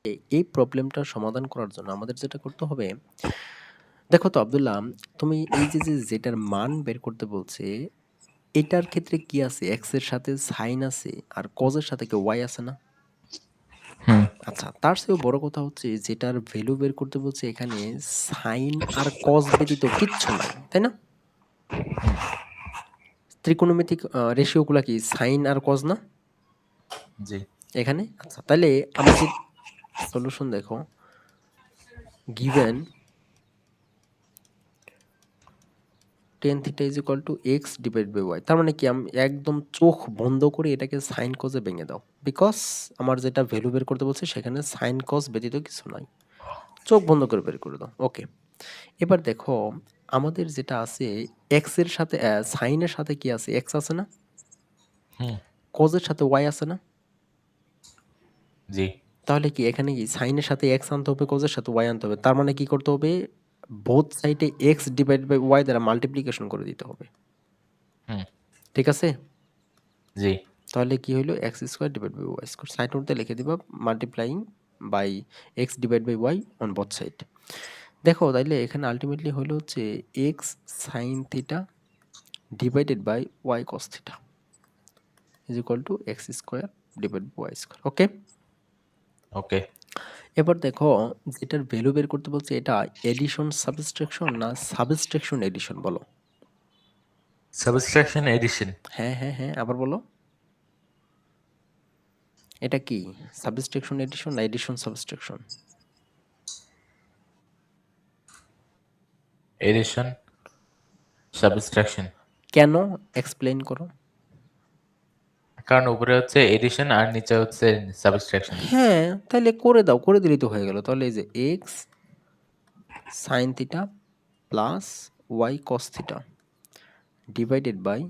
এই প্রবলেমটা সমাধান করার জন্য আমাদের যেটা করতে হবে, দেখো তো আব্দুল্লাহ, তুমি এই যে যেটার মান বের করতে বলছে, এটার ক্ষেত্রে কি আছে? এক্স এর সাথে সাইন আছে আর কজ এর সাথে কি ওয়াই আছে না? হুম আচ্ছা, তার চেয়েও বড় কথা হচ্ছে যেটার ভ্যালু বের করতে বলছে এখানে সাইন আর কজ ব্যতীত কিচ্ছু নাই, তাই না? ত্রিকোণমিতিক রেশিওগুলা কি সাইন আর কজ না জি এখানে? আচ্ছা, তাহলে আমার যে সলিউশন দেখো, given tan theta is equal to X divide by Y. তার মানে কি, আমি একদম চোখ বন্ধ করে এটাকে সাইন কজে ভেঙে দাও, বিকজ আমার যেটা ভ্যালু বের করতে বলছে সেখানে সাইন কজ ব্যতীত কিছু নাই। চোখ বন্ধ করে বের করে দাও। ওকে, এবার দেখো আমাদের যেটা আছে, এক্স এর সাথে সাইনের সাথে কি আছে? এক্স আছে না? হুম কজের সাথে ওয়াই আছে না? জি তাহলে কি এখানে কি সাইনের সাথে এক্স আনতে হবে, কজের সাথে ওয়াই আনতে হবে? তার মানে কি করতে হবে? বোথ সাইডে এক্স ডিভাইড বাই ওয়াই দ্বারা মাল্টিপ্লিকেশন করে দিতে হবে। হুম ঠিক আছে? জি তাহলে কি হইলো? X square divide by y square, side উঠতে লিখে দিবা multiplying by x divide by y on both side. দেখো তাইলে এখানে আলটিমেটলি হইলো হচ্ছে x sine theta divided by y cos theta is equal to x square divide by y square. Okay, okay. এবার দেখো যেটার ভ্যালু বের করতে বলছে, এটা এডিশন সাবট্রাকশন না সাবট্রাকশন এডিশন বলো? Subtraction addition. হ্যাঁ হ্যাঁ হ্যাঁ, আবার বলো, এটা কি সাবট্রাকশন এডিশন না এডিশন সাবট্রাকশন? Addition subtraction. কেন? এক্সপ্লেইন করো। কারণ উপরে হচ্ছে এডিশন আর নিচে হচ্ছে সাবট্রাকশন। হ্যাঁ, তাহলে করে দাও, করে দিলেই তো হয়ে গেল। তাহলে এই যে x sine theta plus y cos theta divided by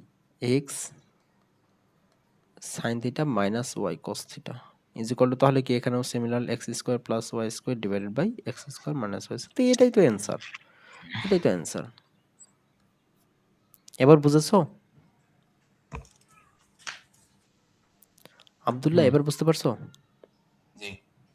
x sine theta minus y cos theta is equal to, তাহলে কি এখানেও similar x square plus y square divided by x square minus y square. তো এটাই তো answer, এটাই তো answer. এবার বুঝেছো আব্দুল্লাহ? হুম এবার বুঝতে পারছো?